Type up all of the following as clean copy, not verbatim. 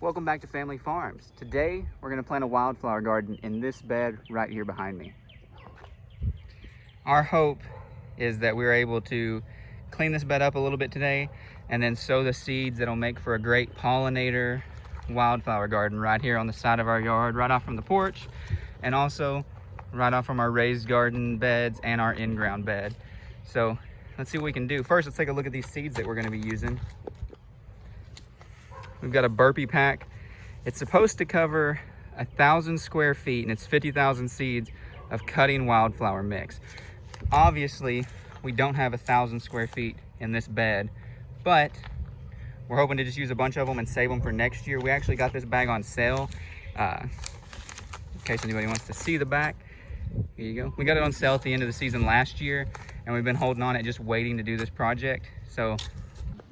Welcome back to Family Farms. Today we're going to plant a wildflower garden in this bed right here behind me. Our hope is that we're able to clean this bed up a little bit today and then sow the seeds that'll make for a great pollinator wildflower garden right here on the side of our yard, right off from the porch, and also right off from our raised garden beds and our in-ground bed. So let's see what we can do. First, let's take a look at these seeds that we're going to be using. We've got a burpee pack. It's supposed to cover 1,000 square feet and it's 50,000 seeds of cutting wildflower mix. Obviously, we don't have 1,000 square feet in this bed, but we're hoping to just use a bunch of them and save them for next year. We actually got this bag on sale. In case anybody wants to see the back, here you go. We got it on sale at the end of the season last year, and we've been holding on it, just waiting to do this project.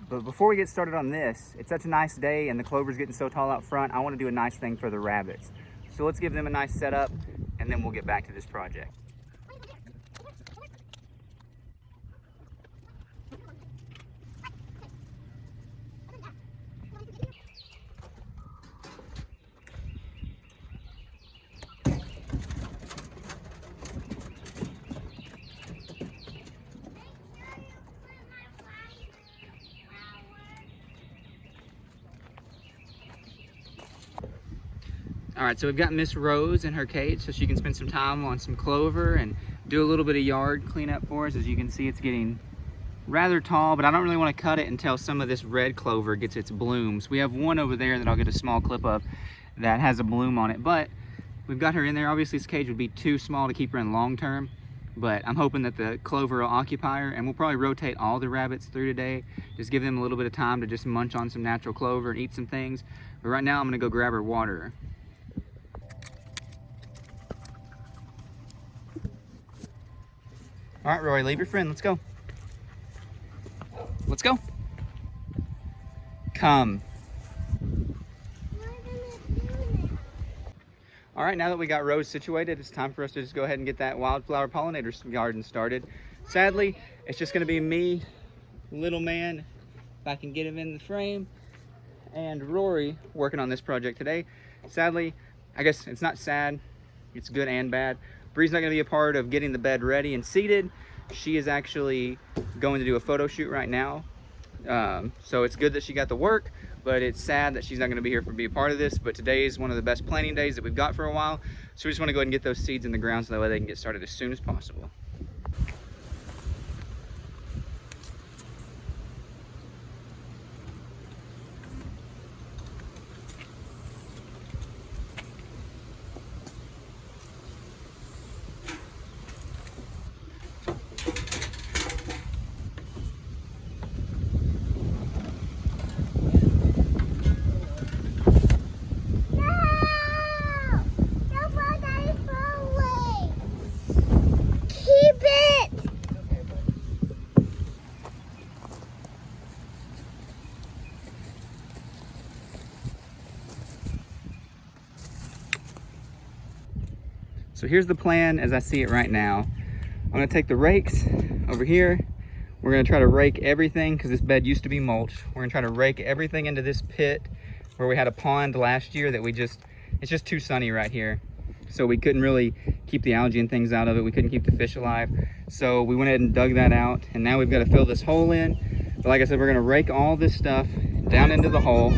But before we get started on this, it's such a nice day and the clover's getting so tall out front, I want to do a nice thing for the rabbits. So let's give them a nice setup and then we'll get back to this project. All right, so we've got Miss Rose in her cage so she can spend some time on some clover and do a little bit of yard cleanup for us. As you can see, it's getting rather tall, but I don't really want to cut it until some of this red clover gets its blooms. We have one over there that I'll get a small clip of that has a bloom on it, but we've got her in there. Obviously, this cage would be too small to keep her in long term, but I'm hoping that the clover will occupy her, and we'll probably rotate all the rabbits through today. Just give them a little bit of time to just munch on some natural clover and eat some things. But right now, I'm gonna go grab her water. All right, Roy, leave your friend. Let's go. Let's go. Come. All right, now that we got Rose situated, it's time for us to just go ahead and get that wildflower pollinator garden started. Sadly, it's just gonna be me, little man, if I can get him in the frame, and Rory working on this project today. Sadly, I guess it's not sad, it's good and bad. Bree's not going to be a part of getting the bed ready and seated. She is actually going to do a photo shoot right now. So it's good that she got the work, but it's sad that she's not going to be here to be a part of this. But today is one of the best planting days that we've got for a while. So we just want to go ahead and get those seeds in the ground so that way they can get started as soon as possible. So here's the plan as I see it right now. I'm gonna take the rakes over here. We're gonna try to rake everything, because this bed used to be mulch. We're gonna try to rake everything into this pit where we had a pond last year that it's just too sunny right here. So we couldn't really keep the algae and things out of it. We couldn't keep the fish alive. So we went ahead and dug that out, and now we've got to fill this hole in. But like I said, we're gonna rake all this stuff down into the hole.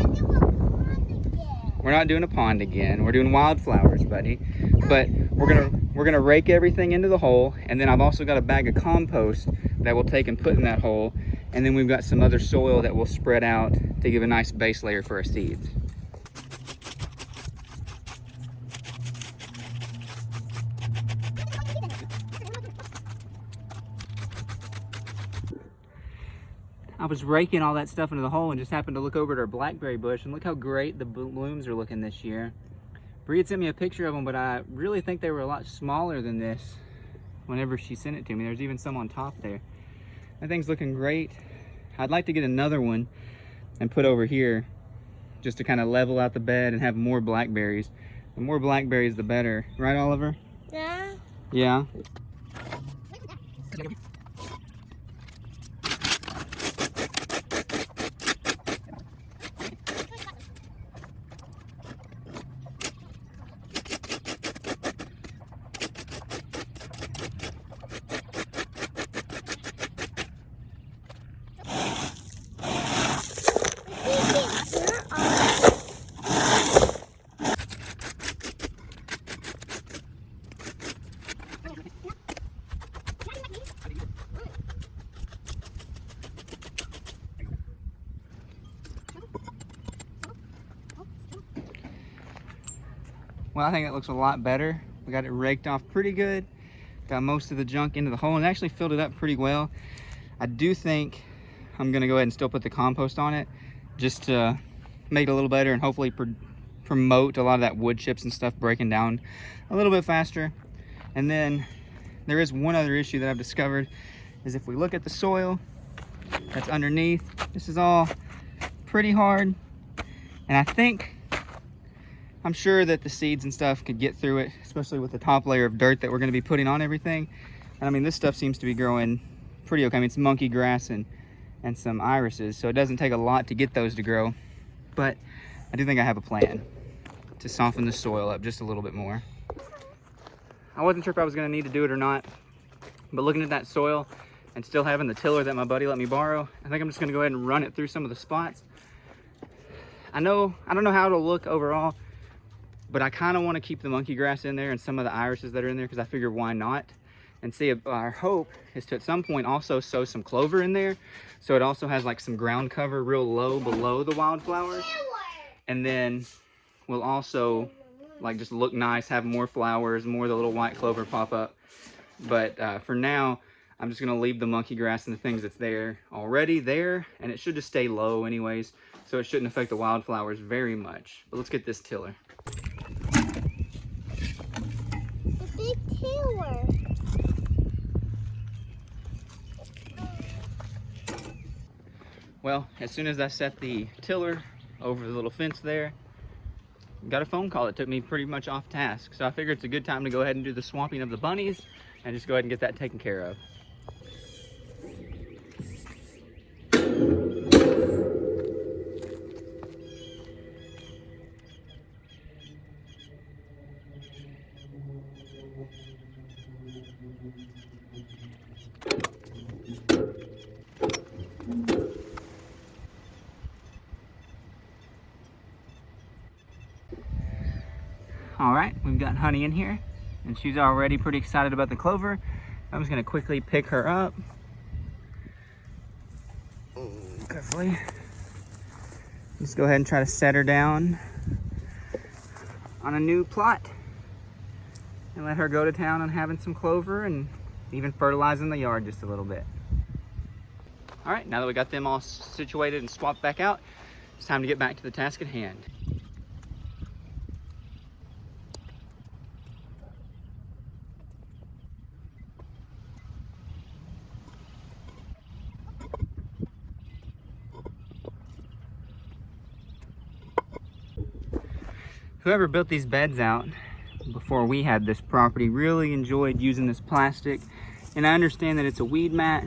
We're not doing a pond again. We're doing wildflowers, buddy. But we're gonna rake everything into the hole, and then I've also got a bag of compost that we'll take and put in that hole, and then we've got some other soil that we'll spread out to give a nice base layer for our seeds. I was raking all that stuff into the hole and just happened to look over at our blackberry bush, and look how great the blooms are looking this year. Bree had sent me a picture of them, but I really think they were a lot smaller than this whenever she sent it to me. There's even some on top there. That thing's looking great. I'd like to get another one and put over here just to kind of level out the bed and have more blackberries. The more blackberries, the better. Right, Oliver? Yeah. Yeah. Well, I think that looks a lot better. We got it raked off pretty good. Got most of the junk into the hole and actually filled it up pretty well. I do think I'm gonna go ahead and still put the compost on it just to make it a little better and hopefully promote a lot of that wood chips and stuff breaking down a little bit faster. And then there is one other issue that I've discovered is if we look at the soil that's underneath, this is all pretty hard. And I'm sure that the seeds and stuff could get through it, especially with the top layer of dirt that we're gonna be putting on everything. And I mean, this stuff seems to be growing pretty okay. I mean, it's monkey grass and some irises, so it doesn't take a lot to get those to grow. But I do think I have a plan to soften the soil up just a little bit more. I wasn't sure if I was gonna need to do it or not, but looking at that soil and still having the tiller that my buddy let me borrow, I think I'm just gonna go ahead and run it through some of the spots. I don't know how it'll look overall, but I kind of want to keep the monkey grass in there and some of the irises that are in there because I figure why not? And see, our hope is to at some point also sow some clover in there, so it also has like some ground cover real low below the wildflowers. And then we'll also like just look nice, have more flowers, more of the little white clover pop up. But for now, I'm just gonna leave the monkey grass and the things that's there already there, and it should just stay low anyways, so it shouldn't affect the wildflowers very much. But let's get this tiller. The big tiller. Well, as soon as I set the tiller over the little fence there, got a phone call that took me pretty much off task. So I figured it's a good time to go ahead and do the swamping of the bunnies and just go ahead and get that taken care of. All right, we've got Honey in here, and she's already pretty excited about the clover. I'm just gonna quickly pick her up. Carefully. Just go ahead and try to set her down on a new plot and let her go to town on having some clover and even fertilizing the yard just a little bit. All right, now that we got them all situated and swapped back out, it's time to get back to the task at hand. Whoever built these beds out before we had this property really enjoyed using this plastic, and I understand that it's a weed mat,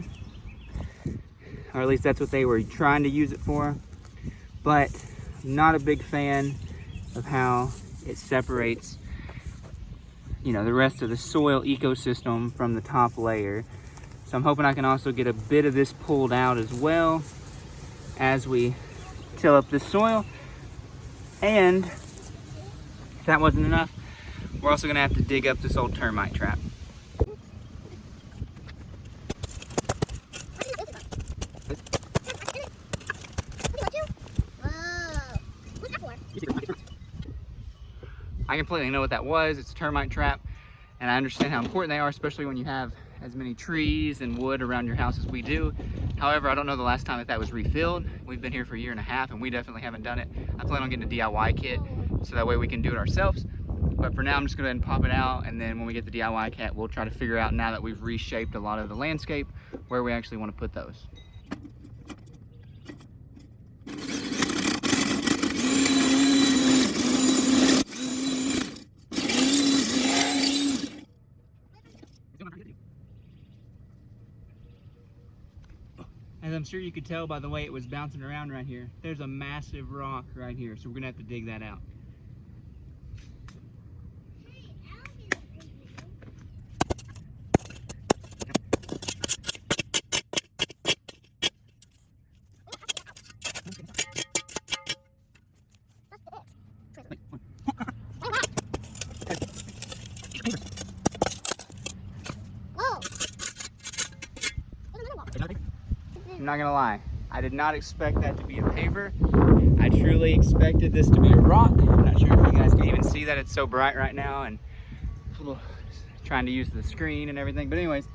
or at least that's what they were trying to use it for, but I'm not a big fan of how it separates, you know, the rest of the soil ecosystem from the top layer. So I'm hoping I can also get a bit of this pulled out as well as we till up this soil. And if that wasn't enough, we're also gonna have to dig up this old termite trap. I completely know what that was. It's a termite trap, and I understand how important they are, especially when you have as many trees and wood around your house as we do. However, I don't know the last time that was refilled. We've been here for a year and a half, and we definitely haven't done it. I plan on getting a DIY kit, so that way we can do it ourselves. But for now, I'm just gonna go ahead and pop it out, and then when we get the DIY kit, we'll try to figure out, now that we've reshaped a lot of the landscape, where we actually want to put those. As I'm sure you could tell by the way it was bouncing around right here, there's a massive rock right here, so we're gonna have to dig that out. I'm not gonna lie, I did not expect that to be a paver. I truly expected this to be a rock. I'm not sure if you guys can even see that it's so bright right now and trying to use the screen and everything. But anyways,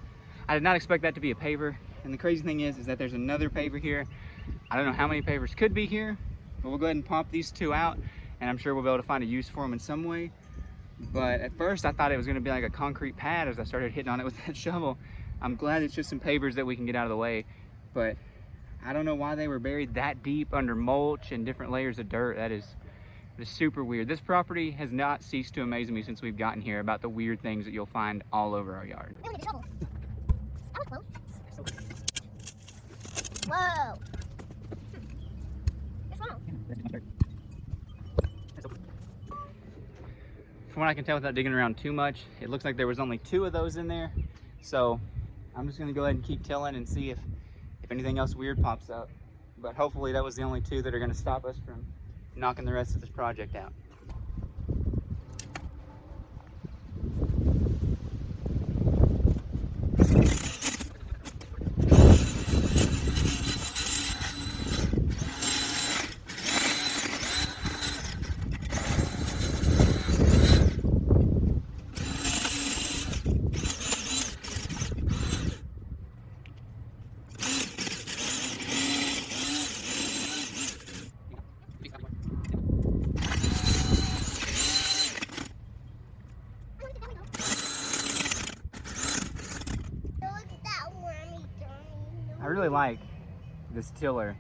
I did not expect that to be a paver. And the crazy thing is that there's another paver here. I don't know how many pavers could be here, but we'll go ahead and pop these two out, and I'm sure we'll be able to find a use for them in some way. But at first I thought it was gonna be like a concrete pad as I started hitting on it with that shovel. I'm glad it's just some pavers that we can get out of the way, but I don't know why they were buried that deep under mulch and different layers of dirt. That is super weird. This property has not ceased to amaze me since we've gotten here about the weird things that you'll find all over our yard. That was close. Whoa. It's wrong. From what I can tell without digging around too much, it looks like there was only 2 of those in there. So I'm just gonna go ahead and keep tilling and see if anything else weird pops up. But hopefully that was the only 2 that are gonna stop us from knocking the rest of this project out. I really like this tiller,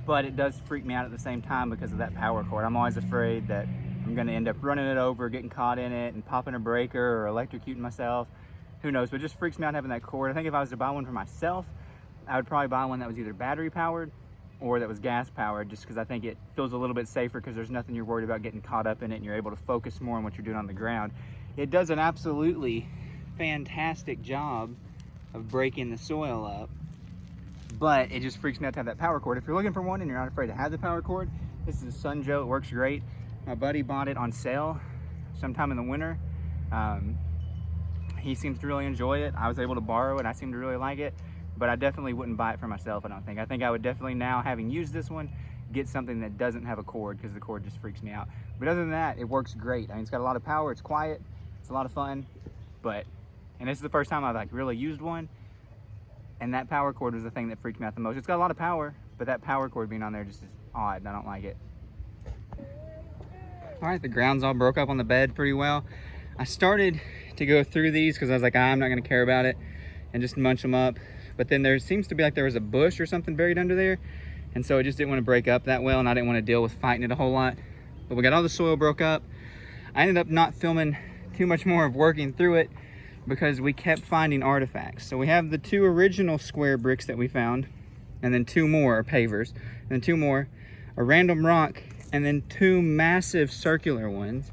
but it does freak me out at the same time because of that power cord. I'm always afraid that I'm going to end up running it over, getting caught in it, and popping a breaker or electrocuting myself. Who knows? But it just freaks me out having that cord. I think if I was to buy one for myself, I would probably buy one that was either battery powered or that was gas powered, just because I think it feels a little bit safer because there's nothing you're worried about getting caught up in it and you're able to focus more on what you're doing on the ground. It does an absolutely fantastic job of breaking the soil up, but it just freaks me out to have that power cord. If you're looking for one and you're not afraid to have the power cord, this is a Sun Joe. It works great. My buddy bought it on sale sometime in the winter. He seems to really enjoy it. I was able to borrow it. I seem to really like it, but I definitely wouldn't buy it for myself, I don't think. I think I would definitely, now having used this one, get something that doesn't have a cord because the cord just freaks me out. But other than that, it works great. I mean, it's got a lot of power. It's quiet. It's a lot of fun. And this is the first time I've like really used one, and that power cord was the thing that freaked me out the most. It's got a lot of power, but that power cord being on there just is odd. I don't like it. All right, the ground's all broke up on the bed pretty well. I started to go through these because I was like, I'm not gonna care about it, and just munch them up. But then there seems to be like there was a bush or something buried under there, and so it just didn't want to break up that well, and I didn't want to deal with fighting it a whole lot. But we got all the soil broke up. I ended up not filming too much more of working through it because we kept finding artifacts. So we have the 2 original square bricks that we found, and then 2 more pavers, and then 2 more, a random rock, and then 2 massive circular ones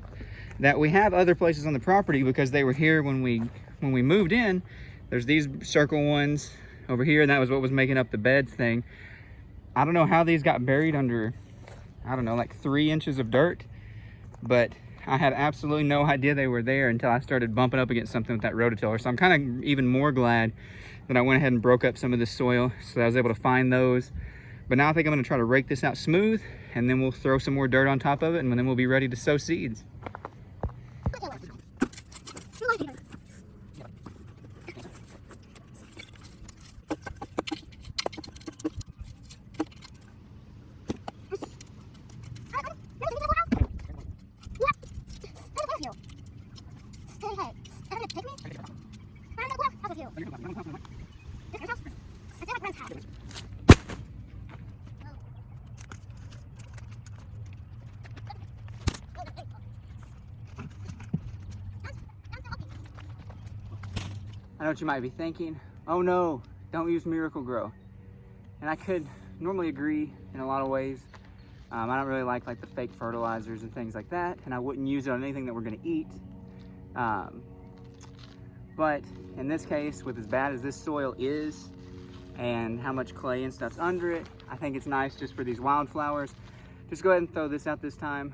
that we have other places on the property because they were here when we moved in. There's these circle ones over here, and that was what was making up the beds thing. I don't know how these got buried under, I don't know, like 3 inches of dirt, but I had absolutely no idea they were there until I started bumping up against something with that rototiller. So I'm kind of even more glad that I went ahead and broke up some of this soil so that I was able to find those. But now I think I'm gonna try to rake this out smooth, and then we'll throw some more dirt on top of it, and then we'll be ready to sow seeds. I know what you might be thinking. Oh no, don't use Miracle Grow. And I could normally agree in a lot of ways. I don't really like the fake fertilizers and things like that, and I wouldn't use it on anything that we're gonna eat. But in this case, with as bad as this soil is and how much clay and stuff's under it, I think it's nice just for these wildflowers. Just go ahead and throw this out this time,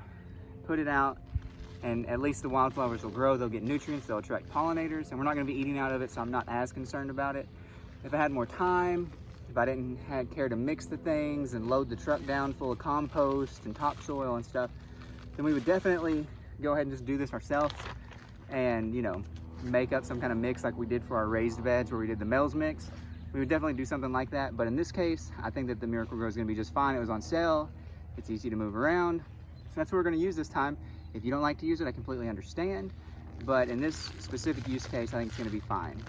put it out, and at least the wildflowers will grow. They'll get nutrients, they'll attract pollinators, and we're not gonna be eating out of it, so I'm not as concerned about it. If I had more time, if I didn't care to mix the things and load the truck down full of compost and topsoil and stuff, then we would definitely go ahead and just do this ourselves and, you know, make up some kind of mix like we did for our raised beds where we did the males mix. We would definitely do something like that. But in this case, I think that the Miracle Grow is gonna be just fine. It was on sale. It's easy to move around. So that's what we're gonna use this time. If you don't like to use it, I completely understand. But in this specific use case, I think it's gonna be fine.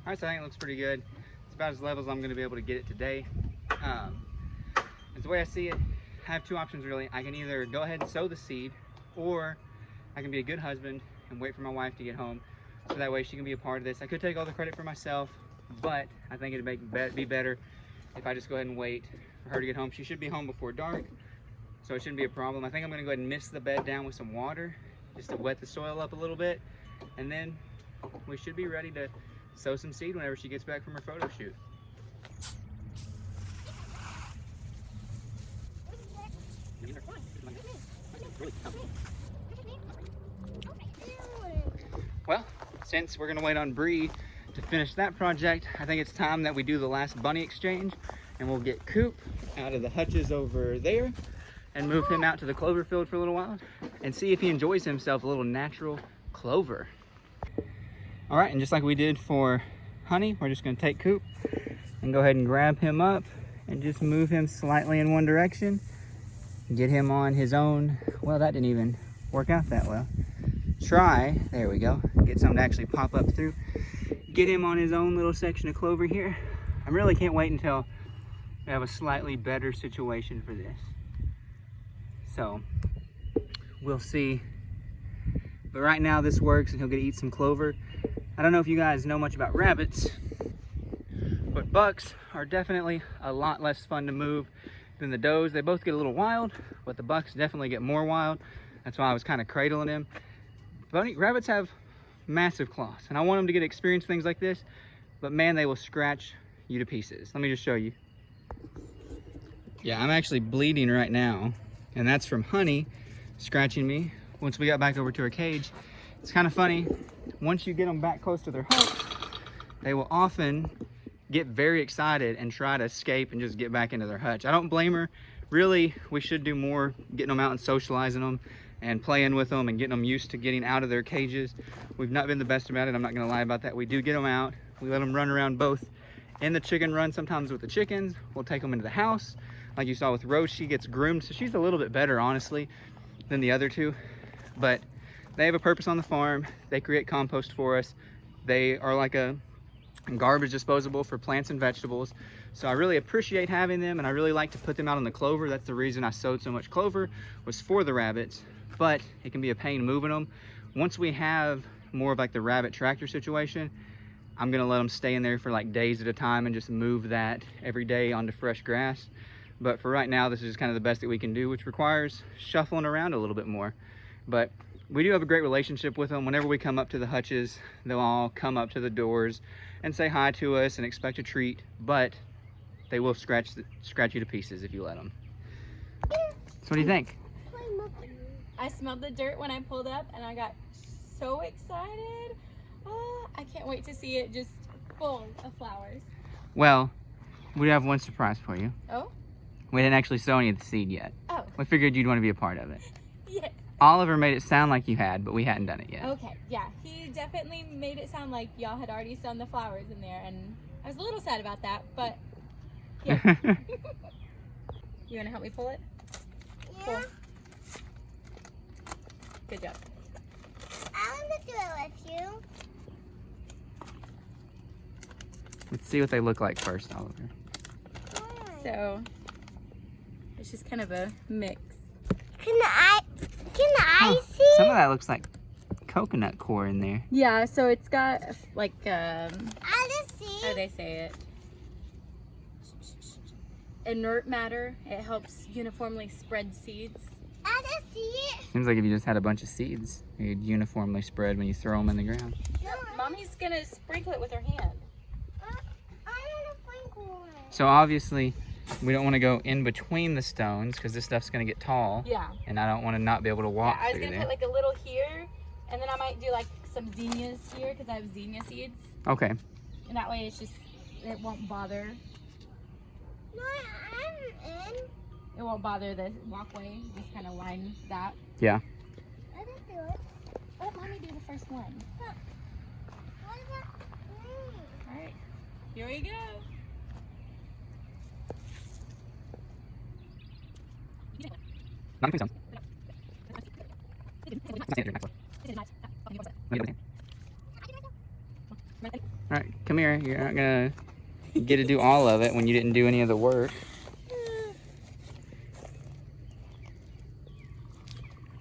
All right, so I think it looks pretty good. It's about as level as I'm gonna be able to get it today. As the way I see it, I have two options really. I can either go ahead and sow the seed, or I can be a good husband and wait for my wife to get home, so that way she can be a part of this. I could take all the credit for myself, but I think it'd be better if I just go ahead and wait for her to get home. She should be home before dark, so it shouldn't be a problem. I think I'm gonna go ahead and mist the bed down with some water, just to wet the soil up a little bit, and then we should be ready to sow some seed whenever she gets back from her photo shoot. Well, since we're gonna wait on Bree to finish that project, I think it's time that we do the last bunny exchange, and we'll get Coop out of the hutches over there and move him out to the clover field for a little while and see if he enjoys himself a little natural clover. All right, and just like we did for Honey, we're just gonna take Coop and go ahead and grab him up and just move him slightly in one direction. Get him on his own. Well, that didn't even work out that well. There we go. Get something to actually pop up through. Get him on his own little section of clover here. I really can't wait until we have a slightly better situation for this. So, we'll see. But right now this works and he'll get to eat some clover. I don't know if you guys know much about rabbits, but bucks are definitely a lot less fun to move than the does. They both get a little wild, but the bucks definitely get more wild. That's why I was kind of cradling him. Rabbits have massive claws, and I want them to get to experience things like this, but man, they will scratch you to pieces. Let me just show you. Yeah, I'm actually bleeding right now, and that's from Honey scratching me once we got back over to her cage. It's kind of funny, once you get them back close to their hutch, they will often get very excited and try to escape and just get back into their hutch. I don't blame her. Really, we should do more getting them out and socializing them and playing with them and getting them used to getting out of their cages. We've not been the best about it, I'm not gonna lie about that. We do get them out. We let them run around both in the chicken run, sometimes with the chickens. We'll take them into the house. Like you saw with Rose, she gets groomed, so she's a little bit better, honestly, than the other two. But they have a purpose on the farm. They create compost for us. They are like a garbage disposable for plants and vegetables. So I really appreciate having them, and I really like to put them out on the clover. That's the reason I sowed so much clover, was for the rabbits. But it can be a pain moving them. Once we have more of like the rabbit tractor situation, I'm gonna let them stay in there for like days at a time and just move that every day onto fresh grass. But for right now, this is kind of the best that we can do, which requires shuffling around a little bit more. But we do have a great relationship with them. Whenever we come up to the hutches, they'll all come up to the doors and say hi to us and expect a treat, but they will scratch you to pieces if you let them. So what do you think? I smelled the dirt when I pulled up and I got so excited. Oh, I can't wait to see it just full of flowers. Well, we have one surprise for you. Oh? We didn't actually sow any of the seed yet. Oh. We figured you'd want to be a part of it. Yes. Oliver made it sound like you had, but we hadn't done it yet. Okay, yeah. He definitely made it sound like y'all had already sown the flowers in there, and I was a little sad about that, but yeah. You want to help me pull it? Yeah. Cool. Good job. I want to do it with you. Let's see what they look like first, Oliver. So, it's just kind of a mix. Can I Oh, see? some of that looks like coconut core in there. Yeah, so it's got like, I just see. how do they say it? Inert matter. It helps uniformly spread seeds. I just see it. Seems like if you just had a bunch of seeds, you'd uniformly spread when you throw them in the ground. Mommy's gonna sprinkle it with her hand. I want to sprinkle it. So obviously, we don't want to go in between the stones because this stuff's going to get tall. Yeah. And I don't want to not be able to walk I was through gonna there. put like a little here, and then I might do like some zinnias here because I have zinnia seeds, Okay. and that way it won't bother. No, I'm in. It won't bother the walkway. Just kind of line that. Yeah. I can do it. Let mommy do the first one. What about me? All right. Here we go. Not between stones. All right, come here. You're not going to get to do all of it when you didn't do any of the work.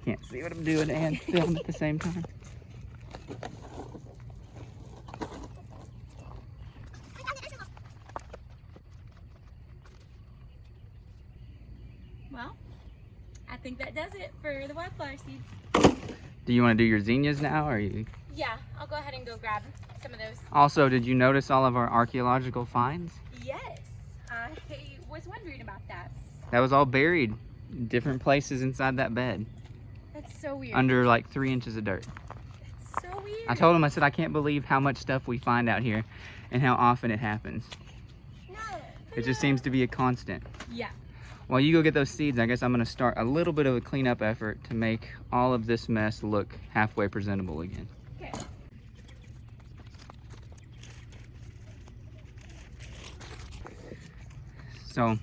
Can't see what I'm doing and film at the same time. Well, I think that does it for the wildflower seeds. Do you want to do your zinnias now, or you? Yeah, I'll go ahead and go grab some of those. Also, did you notice all of our archaeological finds? Yes, I was wondering about that. That was all buried in different places inside that bed, That's so weird. under like 3 inches of dirt. That's so weird. I told him, I said, I can't believe how much stuff we find out here and how often it happens. No. It just seems to be a constant. Yeah. While you go get those seeds, I guess I'm going to start a little bit of a cleanup effort to make all of this mess look halfway presentable again. Okay. So,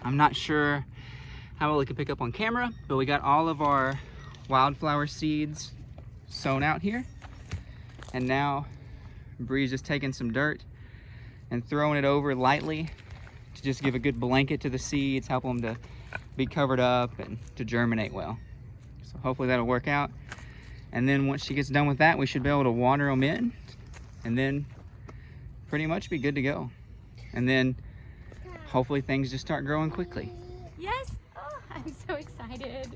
I'm not sure how well we can pick up on camera, but we got all of our wildflower seeds sown out here. And now, Bree's just taking some dirt and throwing it over lightly to just give a good blanket to the seeds, help them to be covered up and to germinate well. So hopefully that'll work out. And then once she gets done with that, we should be able to water them in and then pretty much be good to go. And then hopefully things just start growing quickly. Yes. Oh, I'm so excited.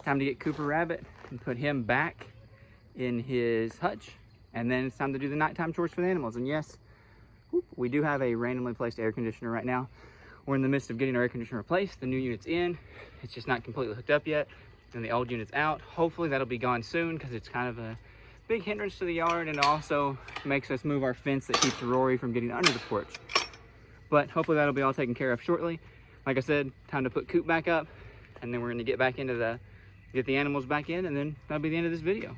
Time to get Cooper Rabbit and put him back in his hutch. And then it's time to do the nighttime chores for the animals. And yes, we do have a randomly placed air conditioner right now. We're in the midst of getting our air conditioner replaced. The new unit's in. It's just not completely hooked up yet. And the old unit's out. Hopefully that'll be gone soon because it's kind of a big hindrance to the yard and also makes us move our fence that keeps Rory from getting under the porch. But hopefully that'll be all taken care of shortly. Like I said, time to put Coop back up, and then we're gonna get back into get the animals back in, and then that'll be the end of this video.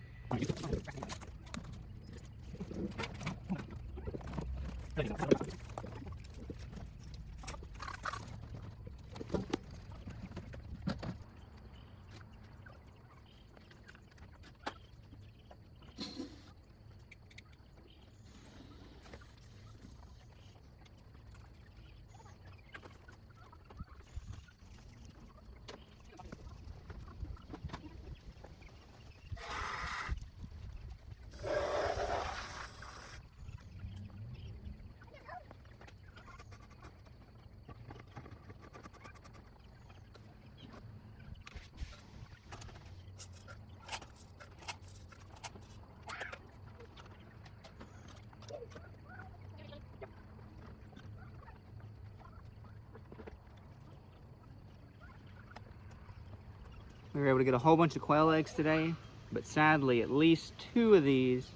We were able to get a whole bunch of quail eggs today, but sadly, at least 2 of these,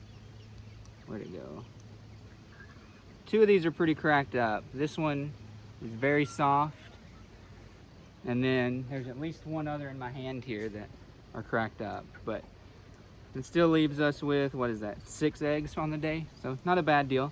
where'd it go? 2 of these are pretty cracked up. This one is very soft. And then there's at least 1 other in my hand here that are cracked up, but it still leaves us with, what is that, 6 eggs on the day? So not a bad deal.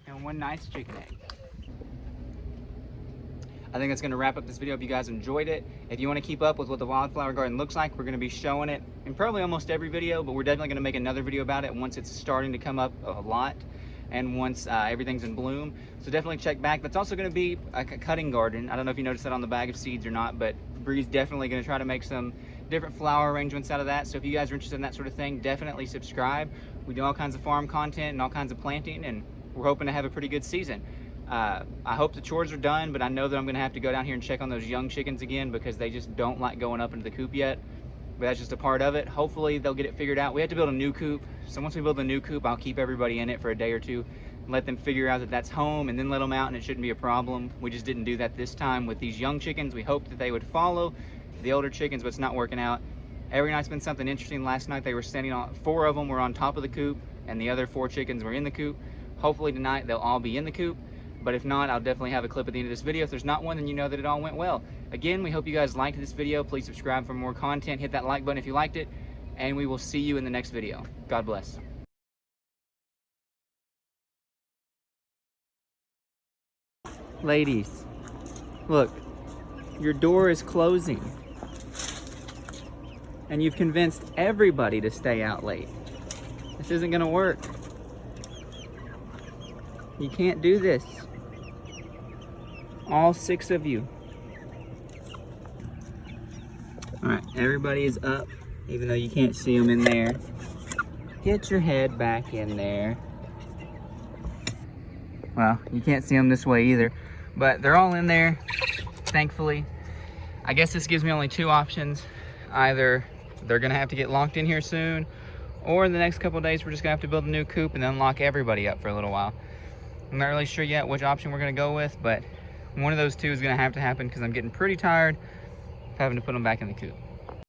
And 1 nice chicken egg. I think that's going to wrap up this video if you guys enjoyed it. If you want to keep up with what the wildflower garden looks like, we're going to be showing it in probably almost every video, but we're definitely going to make another video about it once it's starting to come up a lot and once everything's in bloom. So definitely check back. That's also going to be a cutting garden. I don't know if you noticed that on the bag of seeds or not, but Bree's definitely going to try to make some different flower arrangements out of that. So if you guys are interested in that sort of thing, definitely subscribe. We do all kinds of farm content and all kinds of planting, and we're hoping to have a pretty good season. I hope the chores are done, but I know that I'm going to have to go down here and check on those young chickens again because they just don't like going up into the coop yet. But that's just a part of it. Hopefully they'll get it figured out. We have to build a new coop. So once we build the new coop, I'll keep everybody in it for a day or 2 and let them figure out that that's home and then let them out and it shouldn't be a problem. We just didn't do that this time with these young chickens. We hoped that they would follow the older chickens, but it's not working out. Every night's been something interesting. Last night they were standing on, 4 of them were on top of the coop and the other 4 chickens were in the coop. Hopefully tonight they'll all be in the coop. But if not, I'll definitely have a clip at the end of this video. If there's not one, then you know that it all went well. Again, we hope you guys liked this video. Please subscribe for more content. Hit that like button if you liked it. And we will see you in the next video. God bless. Ladies, look, your door is closing. And you've convinced everybody to stay out late. This isn't gonna work. You can't do this. All 6 of you. All right, everybody is up, even though you can't see them in there. Get your head back in there. Well, you can't see them this way either, but they're all in there, thankfully. I guess this gives me only 2 options. Either they're gonna have to get locked in here soon, or in the next couple of days, we're just gonna have to build a new coop and then lock everybody up for a little while. I'm not really sure yet which option we're gonna go with, but one of those 2 is gonna have to happen because I'm getting pretty tired of having to put them back in the coop.